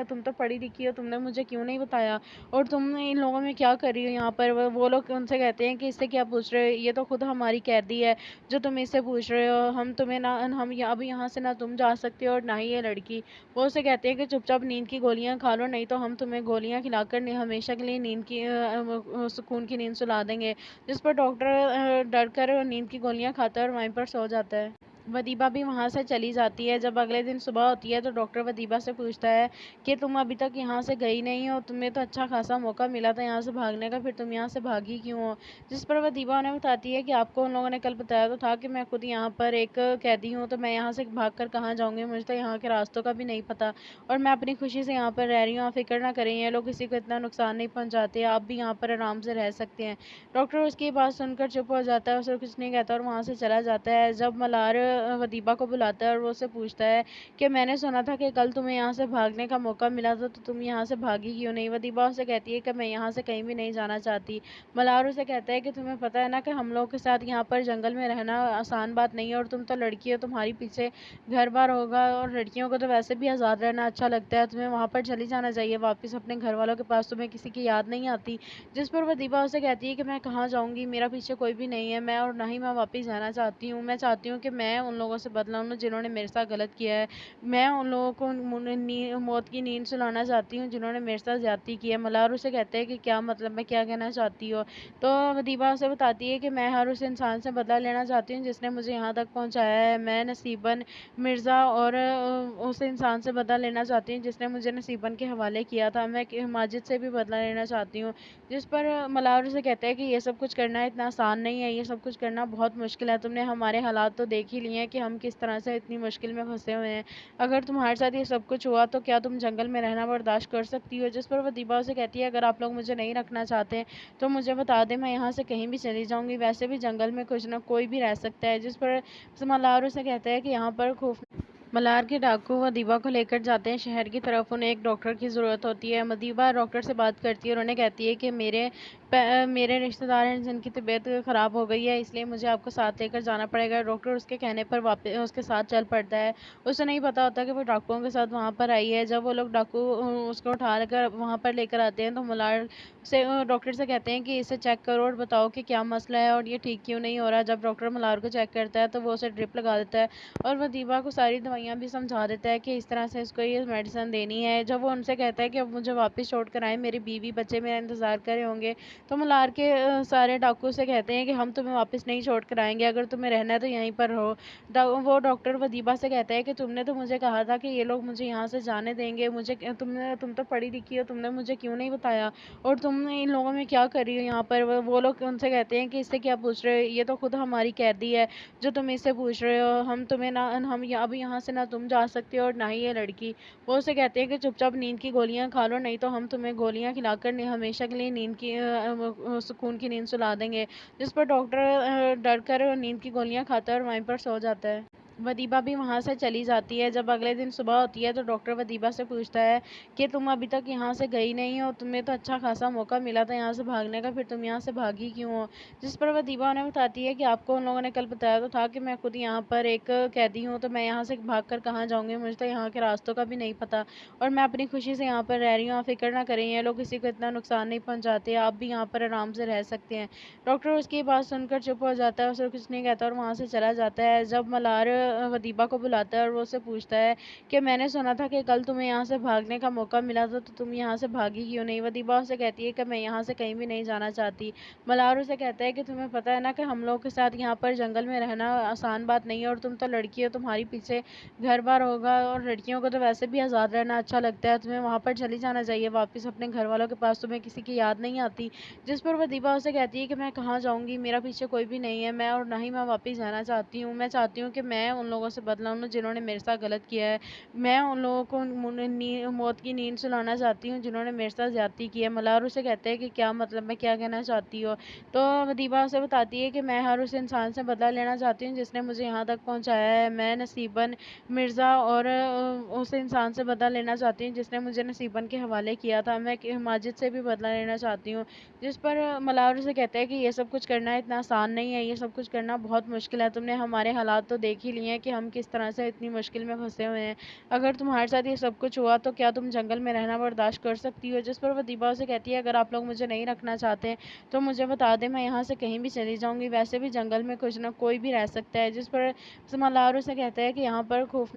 तुम तो पढ़ी लिखी हो, तुमने मुझे क्यों नहीं बताया और तुम इन लोगों में क्या कर रही हो यहाँ पर। वो लोग उनसे कहते हैं कि इससे क्या पूछ रहे हो, ये तो खुद हमारी कैदी है जो तुम इससे पूछ रहे हो। अब यहाँ से ना तुम जा सकते हो और ना ही ये लड़की। वो उसे कहते हैं कि चुपचाप नींद की गोलियां खा लो, नहीं तो हम तुम्हें गोलियां खिलाकर हमेशा के लिए नींद की सुकून की नींद सुला देंगे। जिस पर डॉक्टर डर कर नींद की गोलियां खाता है और वहीं पर सो जाता है। वदीबा भी वहाँ से चली जाती है। जब अगले दिन सुबह होती है तो डॉक्टर वदीबा से पूछता है कि तुम अभी तक यहाँ से गई नहीं हो, तुम्हें तो अच्छा खासा मौका मिला था यहाँ से भागने का, फिर तुम यहाँ से भागी क्यों हो। जिस पर वदीबा उन्हें बताती है कि आपको उन लोगों ने कल बताया तो था कि मैं खुद यहाँ पर एक कैदी हूँ, तो मैं यहाँ से भाग कर कहाँ जाऊँगी, मुझे तो यहाँ के रास्तों का भी नहीं पता और मैं अपनी खुशी से यहाँ पर रह रही हूँ। आप फिक्र ना करें, ये लोग किसी को इतना नुकसान नहीं पहुँचाते, आप भी यहाँ पर आराम से रह सकते हैं। डॉक्टर उसकी बात सुनकर चुप हो जाता है, उसे कुछ नहीं कहता और वहाँ से चला जाता है। जब मल्हार वदीबा को बुलाता है और वो उससे पूछता है कि मैंने सुना था कि कल तुम्हें यहाँ से भागने का मौका मिला था, तो तुम यहाँ से भागी क्यों नहीं। वदीबा उससे कहती है कि मैं यहाँ से कहीं भी नहीं जाना चाहती। मल्हार उसे कहता है कि तुम्हें पता है ना कि हम लोग के साथ यहाँ पर जंगल में रहना आसान बात नहीं है, और तुम तो लड़की हो, तुम्हारी पीछे घर बार होगा, और लड़कियों को तो वैसे भी आज़ाद रहना अच्छा लगता है, तुम्हें वहाँ पर चली जाना चाहिए वापस अपने घर वालों के पास, तुम्हें किसी की याद नहीं आती। जिस पर वदीबा उसे कहती है कि मैं कहाँ जाऊँगी, मेरा पीछे कोई भी नहीं है, मैं और ना ही मैं वापस जाना चाहती हूँ। मैं चाहती हूँ कि मैं उन लोगों से बदला लूँ जिन्होंने मेरे साथ गलत किया है। मैं उन लोगों को मौत की नींद सुलाना चाहती हूँ जिन्होंने मेरे साथ ज्यादती की है। मल्हार उसे कहते हैं कि क्या मतलब, मैं क्या कहना चाहती हो। तो वदीबा उसे बताती है कि मैं हर उस इंसान से बदला लेना चाहती हूँ जिसने मुझे यहाँ तक पहुँचाया है। मैं नसीबन मिर्ज़ा और उस इंसान से बदला लेना चाहती हूँ जिसने मुझे नसीबन के हवाले किया था। मैं माजिद से भी बदला लेना चाहती हूँ। जिस पर मल्हार उसे कहता है कि ये सब कुछ करना इतना आसान नहीं है, ये सब कुछ करना बहुत मुश्किल है। तुमने हमारे हालात तो देख ही लिए हैं कि हम किस तरह से इतनी मुश्किल में फंसे हुए हैं। अगर तुम्हारे साथ ये सब कुछ हुआ तो क्या तुम जंगल में रहना बर्दाश्त कर सकती हो। जिस पर वदीबा उसे कहती है अगर आप लोग मुझे नहीं रखना चाहते तो मुझे बता दें, मैं यहाँ से कहीं भी चली जाऊँगी, वैसे भी जंगल में कुछ ना कोई भी रह सकता है। जिस पर मल्हार उसे कहता है कि यहाँ पर खौफ मल्हार के डाकू वदीबा को लेकर जाते हैं शहर की तरफ। उन्हें एक डॉक्टर की ज़रूरत होती है। वदीबा डॉक्टर से बात करती है और उन्हें कहती है कि मेरे रिश्तेदार हैं जिनकी तबीयत ख़राब हो गई है, इसलिए मुझे आपको साथ लेकर जाना पड़ेगा। डॉक्टर उसके कहने पर वापस उसके साथ चल पड़ता है। उसे नहीं पता होता कि वो डाकुओं के साथ वहाँ पर आई है। जब वो लोग डाकू उसको उठा कर वहाँ पर लेकर आते हैं तो मल्हार से डॉक्टर से कहते हैं कि इसे चेक करो और बताओ कि क्या मसला है और ये ठीक क्यों नहीं हो रहा। जब डॉक्टर मल्हार को चेक करता है तो वो उसे ड्रिप लगा देता है और वदीबा को सारी दवाइयाँ भी समझा देता है कि इस तरह से इसको ये मेडिसिन देनी है। जब वो उनसे कहता है कि अब मुझे वापस छोड़ कर आए, मेरी बीवी बच्चे मेरा इंतज़ार कर रहे होंगे, तो मल्हार के सारे डाकू से कहते हैं कि हम तुम्हें वापस नहीं छोड़ कर आएंगे, अगर तुम्हें रहना है तो यहीं पर रहो। वो डॉक्टर वदीबा से कहता है कि तुमने तो मुझे कहा था कि ये लोग मुझे यहाँ से जाने देंगे, तुम तो पढ़ी लिखी हो, तुमने मुझे क्यों नहीं बताया, और तुम इन लोगों में क्या कर रही हो यहाँ पर। वो लोग उनसे कहते हैं कि इससे क्या पूछ रहे हो, ये तो खुद हमारी कैदी है जो तुम इससे पूछ रहे हो। हम तुम्हें ना हम अब यहाँ से ना तुम जा सकते हो और ना ही ये लड़की। वो उसे कहते हैं कि चुपचाप नींद की गोलियां खा लो, नहीं तो हम तुम्हें गोलियां खिलाकर हमेशा के लिए नींद की सुकून की नींद सुला देंगे। जिस पर डॉक्टर डर कर नींद की गोलियां खाता है और वहीं पर सो जाता है। वदीबा भी वहाँ से चली जाती है। जब अगले दिन सुबह होती है तो डॉक्टर वदीबा से पूछता है कि तुम अभी तक यहाँ से गई नहीं हो, तुम्हें तो अच्छा खासा मौका मिला था यहाँ से भागने का, फिर तुम यहाँ से भागी क्यों हो। जिस पर वदीबा उन्हें बताती है कि आपको उन लोगों ने कल बताया तो था कि मैं खुद यहाँ पर एक कैदी हूँ, तो मैं यहाँ से भाग कर कहाँ जाऊँगी, मुझे तो यहाँ के रास्तों का भी नहीं पता, और मैं अपनी खुशी से यहाँ पर रह रही हूँ। आप फिक्र ना करें, ये लोग किसी को इतना नुकसान नहीं पहुँचाते, आप भी यहाँ पर आराम से रह सकते हैं। डॉक्टर उसकी बात सुनकर चुप हो जाता है, उसे कुछ नहीं कहता और वहाँ से चला जाता है। जब मल्हार वदीबा को बुलाता है और वो उससे पूछता है कि मैंने सुना था कि कल तुम्हें यहाँ से भागने का मौका मिला था, तो तुम यहाँ से भागी क्यों नहीं। वदीबा उसे कहती है कि मैं यहाँ से कहीं भी नहीं जाना चाहती। मल्हार उसे कहता है कि तुम्हें पता है ना कि हम लोग के साथ यहाँ पर जंगल में रहना आसान बात नहीं है, और तुम तो लड़की हो, तुम्हारी पीछे घर बार होगा, और लड़कियों को तो वैसे भी आज़ाद रहना अच्छा लगता है, तुम्हें वहाँ पर चली जाना चाहिए वापस अपने घर वालों के पास, तुम्हें किसी की याद नहीं आती। जिस पर वदीबा उसे कहती है कि मैं कहाँ जाऊँगी, मेरा पीछे कोई भी नहीं है, मैं और ना ही मैं वापस जाना चाहती हूँ। मैं चाहती हूँ कि मैं उन लोगों से बदला लूँ जिन्होंने मेरे साथ गलत किया है। मैं उन लोगों को मौत की नींद सुलाना चाहती हूँ जिन्होंने मेरे साथ ज्यादती की है। मल्हार उसे कहते हैं कि क्या मतलब, मैं क्या कहना चाहती हो। तो वदीबा उसे बताती है कि मैं हर उस इंसान से बदला लेना चाहती हूँ जिसने मुझे यहाँ तक पहुँचाया है। मैं नसीबन मिर्ज़ा और उस इंसान से बदला लेना चाहती हूँ जिसने मुझे नसीबन के हवाले किया था। मैं माजिद से भी बदला लेना चाहती हूँ। जिस पर मल्हार उसे कहता है कि ये सब कुछ करना इतना आसान नहीं है, ये सब कुछ करना बहुत मुश्किल है। तुमने हमारे हालात तो देख ही लिए हैं कि हम किस तरह से इतनी मुश्किल में फंसे हुए हैं। अगर तुम्हारे साथ ये सब कुछ हुआ तो क्या तुम जंगल में रहना बर्दाश्त कर सकती हो। जिस पर वदीबा उसे कहती है अगर आप लोग मुझे नहीं रखना चाहते तो मुझे बता दें, मैं यहाँ से कहीं भी चली जाऊँगी, वैसे भी जंगल में कुछ ना कोई भी रह सकता है। जिस पर मल्हार उसे कहता है कि यहाँ पर खौफ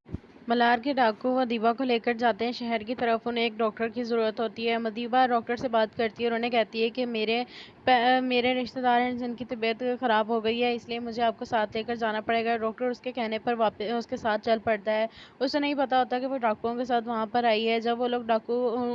मल्हार के डाकू वदीबा को लेकर जाते हैं शहर की तरफ। उन्हें एक डॉक्टर की ज़रूरत होती है। वदीबा डॉक्टर से बात करती है और उन्हें कहती है कि मेरे रिश्तेदार हैं जिनकी तबीयत ख़राब हो गई है, इसलिए मुझे आपको साथ लेकर जाना पड़ेगा। डॉक्टर उसके कहने पर वापस उसके साथ चल पड़ता है। उसे नहीं पता होता कि वो डाकुओं के साथ वहाँ पर आई है। जब वो लोग डाकू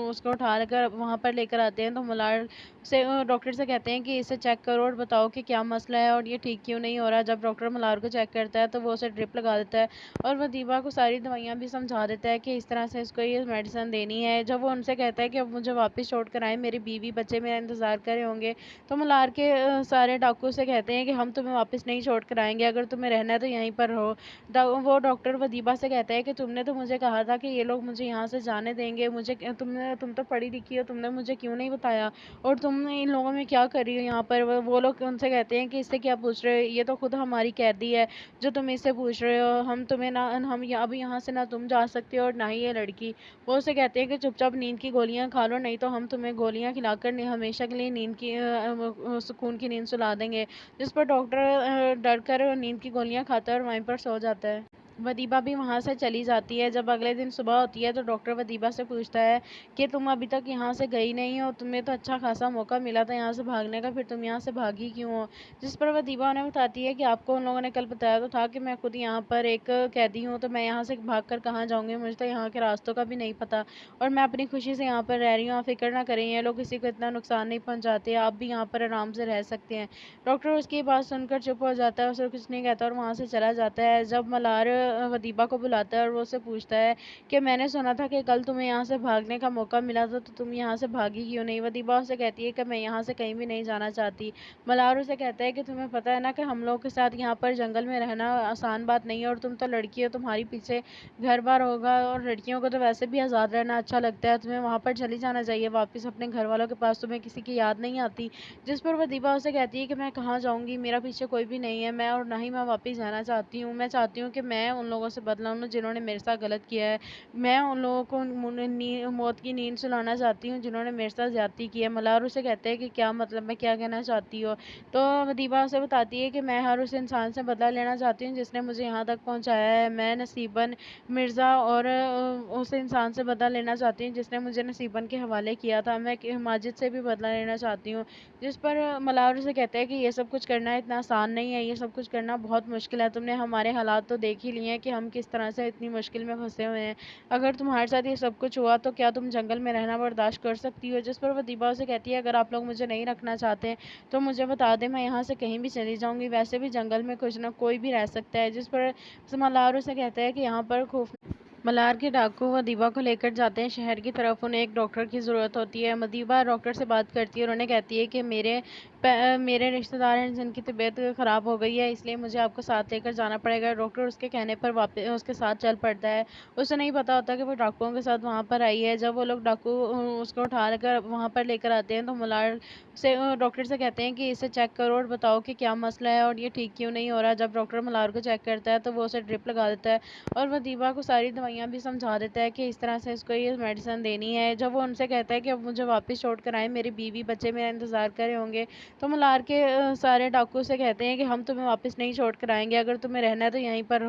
उसको उठा कर वहाँ पर लेकर आते हैं तो मल्हार से डॉक्टर से कहते हैं कि इसे चेक करो और बताओ कि क्या मसला है और ये ठीक क्यों नहीं हो रहा। जब डॉक्टर मल्हार को चेक करता है तो वो उसे ड्रिप लगा देता है और वदीबा को सारी दवाइयाँ भी समझा देता है कि इस तरह से इसको ये मेडिसिन देनी है। जब वो उनसे कहता है कि अब मुझे वापस छोड़ कर आए, मेरी बीवी बच्चे मेरा इंतज़ार कर रहे होंगे, तो मलार के सारे डाकू से कहते हैं कि हम तुम्हें वापस नहीं छोड़ कर आएंगे, अगर तुम्हें रहना है तो यहीं पर रहो। वो डॉक्टर वदीबा से कहता है कि तुमने तो मुझे कहा था कि ये लोग मुझे यहाँ से जाने देंगे, तुम तो पढ़ी लिखी हो, तुमने मुझे क्यों नहीं बताया, और तुम इन लोगों में क्या कर रही हो यहाँ पर। वो लोग उनसे कहते हैं कि इससे क्या पूछ रहे हो, ये तो खुद हमारी कैदी है जो तुम इससे पूछ रहे हो, हम तुम्हें ना हम अब यहाँ से ना तुम जा सकते हो और ना ही ये लड़की। वो उससे कहते हैं कि चुपचाप नींद की गोलियां खा लो, नहीं तो हम तुम्हें गोलियां खिलाकर हमेशा के लिए नींद की सुकून की नींद सुला देंगे। जिस पर डॉक्टर डर कर नींद की गोलियां खाता है और वहीं पर सो जाता है। वदीबा भी वहाँ से चली जाती है। जब अगले दिन सुबह होती है तो डॉक्टर वदीबा से पूछता है कि तुम अभी तक यहाँ से गई नहीं हो, तुम्हें तो अच्छा खासा मौका मिला था यहाँ से भागने का, फिर तुम यहाँ से भागी क्यों हो। जिस पर वदीबा उन्हें बताती है कि आपको उन लोगों ने कल बताया तो था कि मैं खुद यहाँ पर एक कैदी हूँ, तो मैं यहाँ से भाग कर कहाँ जाऊँगी, मुझे तो यहाँ के रास्तों का भी नहीं पता, और मैं अपनी खुशी से यहाँ पर रह रही हूँ, आप फिक्र ना करें, ये लोग किसी को इतना नुकसान नहीं पहुँचाते, आप भी यहाँ पर आराम से रह सकते हैं। डॉक्टर उसकी बात सुनकर चुप हो जाता है, उसे कुछ नहीं कहता और वहाँ से चला जाता है। जब मलार वदीबा को बुलाता है और वो उससे पूछता है कि मैंने सुना था कि कल तुम्हें यहाँ से भागने का मौका मिला था, तो तुम यहाँ से भागी क्यों नहीं। वदीबा उसे कहती है कि मैं यहाँ से कहीं भी नहीं जाना चाहती। मलार उसे कहता है कि तुम्हें पता है ना कि हम लोगों के साथ यहाँ पर जंगल में रहना आसान बात नहीं है, और तुम तो लड़की हो, तुम्हारी पीछे घर बार होगा, और लड़कियों को तो वैसे भी आज़ाद रहना अच्छा लगता है, तुम्हें वहाँ पर चली जाना चाहिए वापस अपने घर वालों के पास, तुम्हें किसी की याद नहीं आती। जिस पर वदीबा उसे कहती है कि मैं कहाँ जाऊँगी, मेरा पीछे कोई भी नहीं है, मैं और ना ही मैं वापस जाना चाहती हूँ। मैं चाहती हूँ कि मैं उन लोगों से बदला लूँ जिन्होंने मेरे साथ गलत किया है, मैं उन लोगों को मौत की नींद सुलाना चाहती हूँ जिन्होंने मेरे साथ ज्यादती की है। मलार उसे कहते हैं कि क्या मतलब, मैं क्या कहना चाहती हो। तो वदीबा उसे बताती है कि मैं हर उस इंसान से बदला लेना चाहती हूँ जिसने मुझे यहाँ तक पहुँचाया है। मैं नसीबन मिर्ज़ा और उस इंसान से बदला लेना चाहती हूँ जिसने मुझे नसीबन के हवाले किया था। मैं माजिद से भी बदला लेना चाहती हूँ। जिस पर मलावर से कहते हैं कि ये सब कुछ करना इतना आसान नहीं है, ये सब कुछ करना बहुत मुश्किल है, तुमने हमारे हालात तो देख ही लिए हैं कि हम किस तरह से इतनी मुश्किल में फंसे हुए हैं, अगर तुम्हारे साथ ये सब कुछ हुआ तो क्या तुम जंगल में रहना बर्दाश्त कर सकती हो। जिस पर वदीबा से कहती है अगर आप लोग मुझे नहीं रखना चाहते तो मुझे बता दें, मैं यहाँ से कहीं भी चली जाऊँगी, वैसे भी जंगल में कुछ ना कोई भी रह सकता है। जिस पर मलावर से कहता है कि यहाँ पर खौफ मलार के डाकू वदीबा को लेकर जाते हैं शहर की तरफ। उन्हें एक डॉक्टर की ज़रूरत होती है। वदीबा डॉक्टर से बात करती है और उन्हें कहती है कि मेरे रिश्तेदार हैं जिनकी तबीयत ख़राब हो गई है, इसलिए मुझे आपको साथ लेकर जाना पड़ेगा। डॉक्टर उसके कहने पर वापस उसके साथ चल पड़ता है। उसे नहीं पता होता कि वो डाकुओं के साथ वहाँ पर आई है। जब वो लोग डाकू उसको उठा कर वहाँ पर लेकर आते हैं तो मलार से डॉक्टर से कहते हैं कि इसे चेक करो और बताओ कि क्या मसला है और ये ठीक क्यों नहीं हो रहा। जब डॉक्टर मलार को चेक करता है तो वो उसे ड्रिप लगा देता है और वदीबा को सारी दवाइयाँ भी समझा देता है कि इस तरह से इसको ये मेडिसिन देनी है। जब वो उनसे कहता है कि अब मुझे वापस छोड़ कर आए, मेरी बीवी बच्चे मेरा इंतज़ार कर रहे होंगे, तो मलार के सारे डाकू से कहते हैं कि हम तुम्हें वापस नहीं छोड़ कर आएंगे, अगर तुम्हें रहना है तो यहीं पर रहो।